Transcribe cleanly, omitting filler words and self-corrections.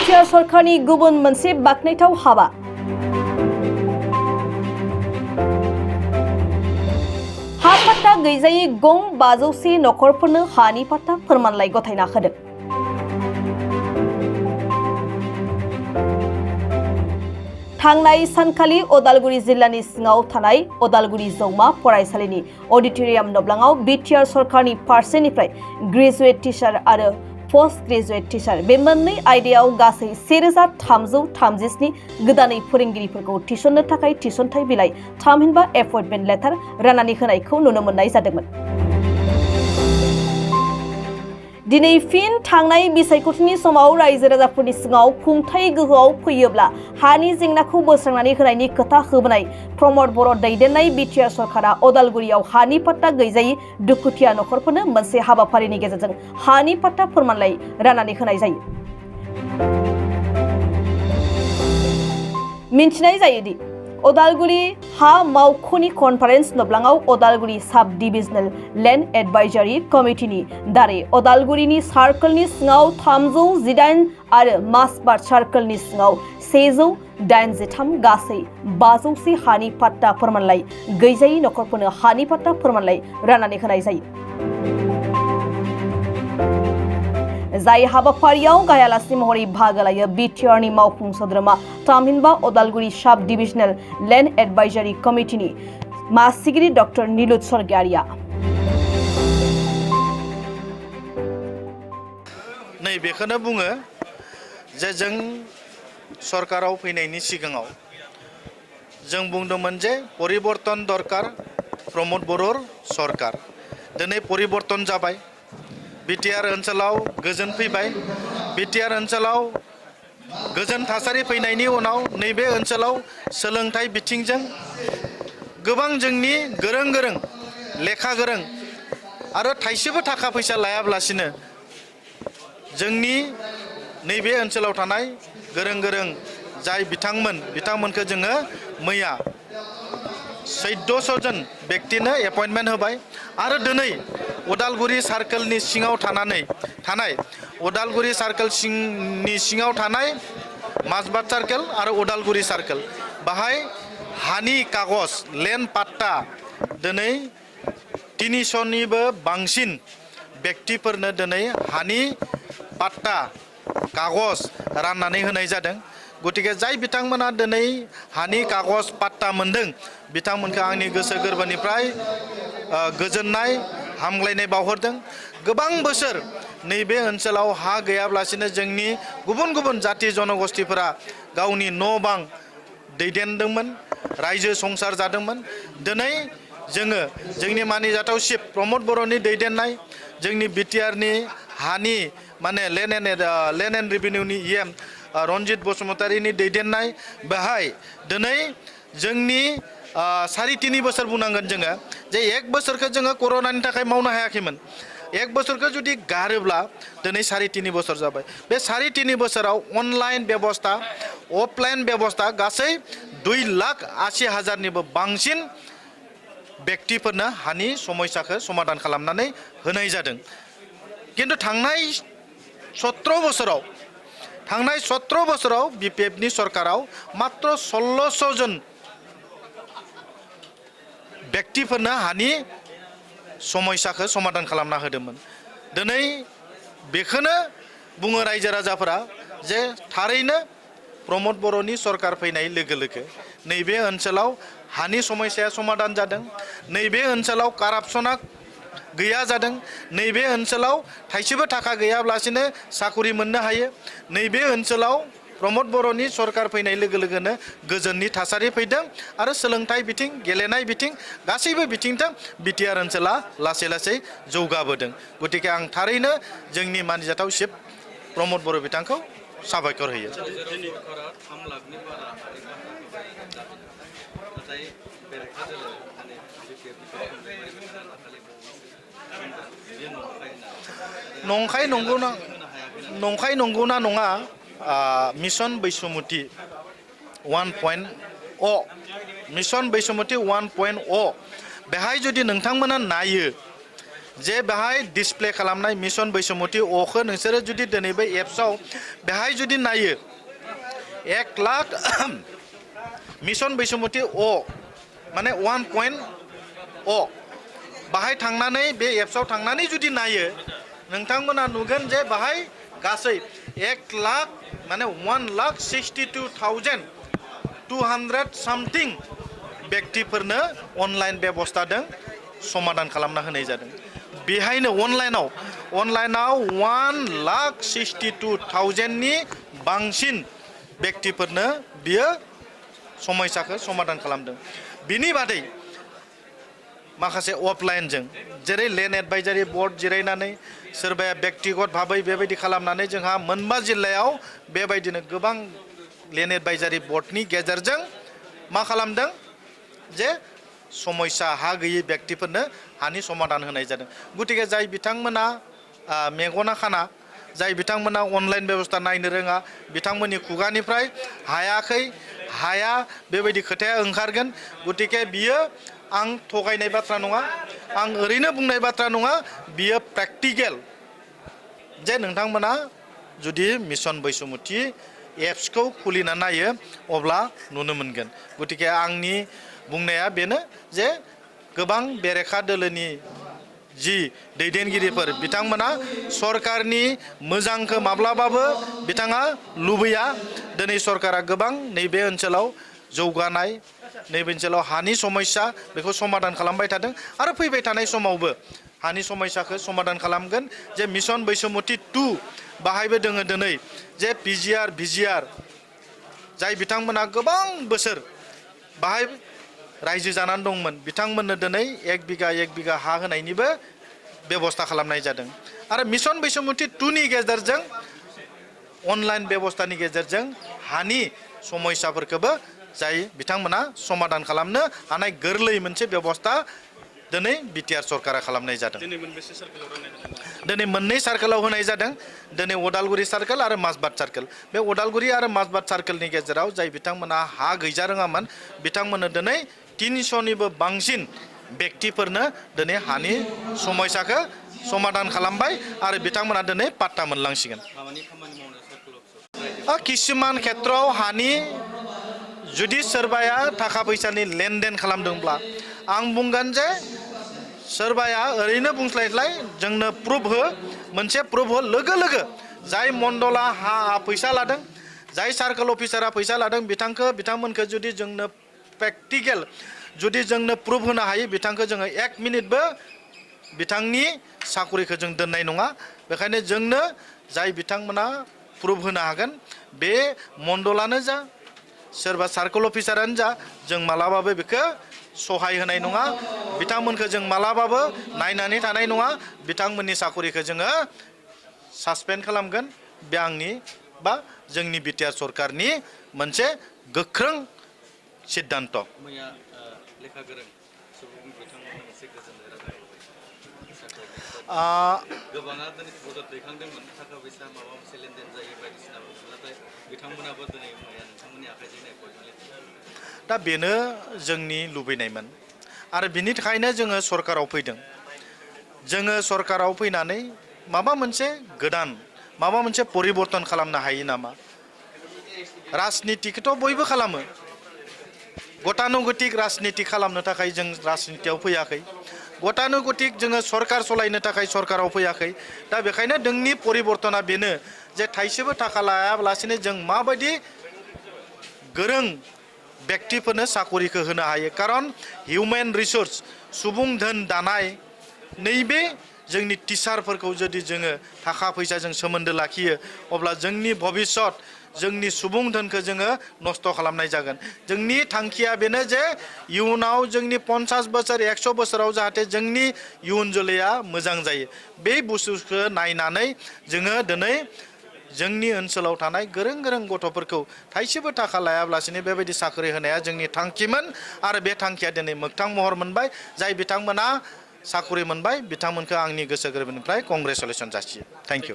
BTR सरकारनि गुबुन मोनसे बाखनायथाव हाबा। हा पाट्टा गैजायै गं 500 नखरफोरनो हानि पाट्टा फोरमानलाइ गथायना होदों। थांनाय सानखालि अदालगुरि जिल्लानि सिङाव थानाय अदालगुरि जौमा फरायसालिनि अडिटोरियाम नब्लाङाव BTR सरकारनि फारसेनिफ्राय ग्रेजुवेट टिचार आरो पोस्ट ग्रेजुवेट टिचार बे मोननै आयदायाव गासै 1337 गोदानै फोरोंगिरिफोरखौ थिसननो थाखाय थिसनथाइ बिलाइ थामहिनबा एपइन्टमेन्ट लेटार राननानै होनायखौ नुनो मोननाय जादोंमोन। दिनै फिन थांनाय बिसायख'थिनि समाव रायजो राजाफोरनि सिङाव खुंथाय गोहोआव फैयोब्ला हानि जेंनाखौ बोस्रांनानै होनायनि खोथा होबोनाय प्रमद बर' दैदेननाय BTR सरकारा अदालगुरियाव हानि पाट्टा गैजायै दुखुथिया नखरफोरनो मोनसे हाबाफारिनि गेजेरजों हानि पाट्टा फोरमानलाइ राननानै होनाय जायो। मिन्थिनाय जायोदि अदालगुरि हा मावख'नि कनफारेन्स नब्लाङाव अदालगुरि साब डिभिजनेल लेन्ड एडभाइजारि कमिटिनि दारै अदालगुरिनि सार्कलनि सिङाव 318 आरो मासबाद सार्कलनि सिङाव 183 गासै 500 हानि पाट्टा फोरमानलाइ गैजायै नखरफोरनो हानि पाट्टा फोरमानलाइ राननानै होनाय जायो। जाय हाबाफारियाव गाहायालासि महरै बाहागो लायो BTRनि मावफुं सोद्रोमा थामहिनबा अदालगुरि साब डिभिजनेल लेन्ड एडभाइजारि कमिटिनि मासिगिरि डक्टर नीलुत स्वर्गियारिया। नै बेखौनो बुङो जे जों सरकाराव फैनायनि सिगाङाव जों बुंदोंमोन जे परिबर्तन दरकार प्रमद बर' सरकार। दिनै परिबर्तन जाबाय। BTR ओनसोलाव गोजोन फैबाय। BTR ओनसोलाव गोजोन थासारि फैनायनि उनाव नैबे ओनसोलाव सोलोंथाइ बिथिंजों गोबां जोंनि गोरों लेखा गोरों आरो थाइसेबो थाखा फैसा लायाब्लासिनो जोंनि नैबे ओनसोलाव थानाय गोरों जाय बिथांमोनखौ जोङो मैया 1400 जन व्यक्तिनो एपइन्टमेन्ट होबाय आरो दिनै अदालगुरि सार्कलनि सिङाव थानाय अदालगुरि सार्कल सिङाव थानाय मासबाद सार्कल आरो अदालगुरि सार्कल बाहाय हानि कागज लेन्ड पाट्टा दिनै 300निबो बांसिन व्यक्तिफोरनो दिनै हानि पाट्टा कागज राननानै होनाय जादों। गतिके जाय बिथांमोना दिनै हानि कागज पाट्टा मोनदों बिथांमोनखौ आंनि गोसो गोरबोनिफ्राय गोजोननाय हामग्लायनाय बावहरदों। गोबां बोसोर नैबे ओनसोलाव हा गैयाब्लासिनो जोंनि गुबुन जाति जनगोष्ठीफोरा गावनि न' बां दैदेनदोंमोन रायजो संसार जादोंमोन। दिनै जोङो जोंनि मानिजाथाव चिफ प्रमद बर'नि दैदेननाय जोंनि BTRनि हानि माने लेन्ड एन्ड रेभिनिउनि EM रन्जित बसुमतारीनि दैदेननाय बेहाय दिनै जोंनि 3.5 बोसोर बुंनांगोन जोङो जे 1 बोसोरखौ जोङो कर'नानि थाखाय मावनो हायाखैमोन। 1 बोसोरखौ जुदि गारोब्ला दिनै 3.5 बोसोर जाबाय। बे 3.5 बोसोराव अनलाइन बेबस्था अफलाइन बेबस्था गासै 2,80,000निबो बांसिन व्यक्तिफोरनो हानि समस्याखौ समाधान खालामनानै होनाय जादों। किन्तु थांनाय 17 बोसोराव BPFनि सरकाराव मात्र 1600 जन व्यक्तिफोरनो हानि समस्याखौ समाधान खालामना होदोंमोन। दिनै बेखौनो बुङो रायजो राजाफोरा जे थारैनो प्रमद बर'नि सरकार फैनाय लोगो नैबे ओनसोलाव हानि समस्याया समाधान जादों। नैबे ओनसोलाव कारापसना गैया जादों। नैबे ओनसोलाव थाइसेबो थाखा गैयाब्लासिनो साकरि मोननो हायो। नैबे ओनसोलाव प्रमद बर'नि सरकार फैनाय लोगोनो गोजोननि थासारि फैदों आरो सोलोंथाइ बिथिं गेलेनाय बिथिं गासैबो बिथिंजों BTR ओनसोला लासै जौगाबोदों। गतिके आं थारैनो जोंनि मानिजाथाव चिफ प्रमद बर' बिथांखौ साबायखर होयो। नंखाय नंगौना नङा मिशन बैसुमुति 1.0 मिशन बैसुमुति 1.0 बेहाय जुदि नोंथांमोना नायो जे बेहाय डिसप्ले खालामनाय मिशन बैसोमुथि अखौ नोंसोरो जुदि दिनै बे एप्सआव बेहाय जुदि नायो 1 लाख मिशन बैसोमुथि अ माने 1.0 बाहाय थांनानै बे एप्सआव थांनानै जुदि नायो नोंथांमोना नुगोन जे बाहाय गासै 1 लाख माने 1,62,200 सामथिं व्यक्तिफोरनो अनलाइन बेबस्था दों समाधान खालामना होनाय जादों बेहायनो अनलाइनाव 1,62,200 नि बांसिन व्यक्तिफोरनो बियो समस्याखौ समाधान खालामदों बिनि बादै माखासे अफलाइनजों जेरै लेन्ड एडभाइजारि बर्ड जिरायनानै सोरबाया व्यक्तिगत भाबै बेबायदि खालामनानै जोंहा मोनबा जिल्लायाव बेबायदिनो गोबां लेन्ड एडभाइजारि बर्डनि गेजेरजों मा खालामदों जे समस्या हा गैयै व्यक्तिफोरनो हानि समाधान होनाय जादों गतिके जाय बिथांमोना मेगना खाना जाय बिथांमोना अनलाइन बेबस्था नायनो रोङा बिथांमोननि खुगानिफ्राय हायाखै हाया बेबायदि खोथाया ओंखारगोन गतिके बियो आं थगायनाय बाथ्रा नङा आं ओरैनो बुंनाय बाथ्रा नङा बियो प्रेक्टिकेल जे नोंथांमोना जुदि मिशन बैसोमुथि एप्सखौ खुलिना नायो अब्ला नुनो मोनगोन गतिके आंनि बुंनाया बेनो जे गोबां बेरेखा दोलोनि जि दैदेनगिरिफोर बिथांमोना सरकारनि मोजांखौ माब्लाबाबो बिथाङा लुबैया दिनै सरकारा गोबां नैबे ओनसोलाव जौगानाय नैबे ओनसोलाव हानि समस्या बेखौ समाधान खालामबाय थादों आरो फैबाय थानाय समावबो हानि समस्याखौ समाधान खालामगोन जे मिशन बैसोमुथि 2 बाहायबो दोङो दिनै जे पिजिआर भिजिआर जाय बिथांमोना गोबां बोसोर बाहाय रायजो जानानै दंमोन बिथांमोननो दिनै 1 बिगा हा होनायनिबो बेबस्था खालामनाय जादों आरो मिशन बैसोमुथि 2 नि गेजेरजों अनलाइन बेबस्थानि गेजेरजों हानि समस्याफोरखौबो जाय बिथांमोना समाधान खालामनो हानाय गोरलै मोनसे बेबस्था दिनै बिटिआर सरकारा खालामनाय जादों दिनै मोननै सार्केलाव होनाय जादों दिनै उदालगुरि सार्केल आरो माजबाद सार्केल बे उदालगुरि आरो माजबाद सार्केलनि गेजेराव जाय बिथांमोना हा गैजा रोङामोन बिथांमोननो दिनै 300निबो बांसिन व्यक्तिफोरनो दिनै हानि समस्याखौ समाधान खालामबाय आरो बिथांमोना दिनै पाट्टा मोनलांसिगोन किसुमान खेत्रआव हानि जुदि सोरबाया थाखा फैसानि लेनदेन खालामदोंब्ला आं बुंगोन जे सोरबाया ओरैनो बुंस्लायस्लाय जोंनो प्रुफ हो मोनसे प्रुफ हो लोगो लोगो जाय मण्डला हा फैसा लादों जाय सार्केल अफिसारा फैसा लादों बिथांमोनखौ जुदि जोंनो प्रेक्टिकेल जुदि जोंनो प्रुफ होनो हायो बिथांखौ जोङो 1 मिनिटबो बिथांनि साखरिखौ जों दोननाय नङा बेखायनो जोंनो जाय बिथांमोना प्रुफ होनो हागोन बे मण्डलानो जा सोरबा सार्केल अफिसारानो जा जों मालाबाबो बेखौ सहाय होनाय नङा बिथांमोनखौ जों मालाबाबो नायनानै थानाय नङा बिथांमोननि साखरिखौ जोङो सासपेन्ड खालामगोन बे आंनि बा जोंनि बिटिआर सरकारनि मोनसे गोख्रों सिद्धान्त लेखा गोरों सुबुं बिथांमोननो मोनसे गोजोननाय रादाब गोबाङा दिनै बदद दैखांदोंमोन थाखा फैसा माबा मोनसे लेनदेन जायो बायदिसिना नाथाय बिथांमोनाबो दिनै नोंथांमोननि आखाइजों दा बेनो जोंनि लुबैनायमोन आरो बिनि थाखायनो जोङो सरकाराव फैदों जोङो सरकाराव फैनानै माबा मोनसे गोदान माबा मोनसे परिबर्तन खालामनो हायो नामा राजनितिखौथ' बयबो खालामो गतानुगतिक राजनिति खालामनो थाखाय जों राजनितियाव फैयाखै गतानुगतिक जोङो सरकार सलायनो थाखाय सरकाराव फैयाखै दा बेखायनो जोंनि परिबर्तना बेनो जे थाइसेबो थाखा लायालासिनो जों माबायदि गोरों व्यक्तिफोरनो साखरिखौ होनो हायो कारन हिउमेन रिसोर्स सुबुं धोन दानाय नैबे जोंनि टिचारफोरखौ जुदि जोङो थाखा फैसाजों सोमोन्दो लाखियो अब्ला जोंनि भबिष्यत जोंनि सुबुं धोनखौ जोङो नस्थ' खालामनाय जागोन जोंनि थांखिया बेनो जे इयुनाव जोंनि 50 बोसोर 100 बोसोराव जाहाथे जोंनि इयुन जोलैया मोजां जायो बे बुस्थुखौ नायनानै जोङो दिनै जोंनि ओनसोलाव थानाय गोरों गोरों गथ'फोरखौ थाइसेबो थाखा लायाब्लासिनो बेबायदि साख्रि होनाया जोंनि थांखिमोन आरो बे थांखिया दिनै मोगथां महर मोनबाय जाय बिथांमोना साख्रि मोनबाय बिथांमोनखौ आंनि गोसो गोरबोनिफ्राय कंग्रेसुलेसन जासियो थेंक इउ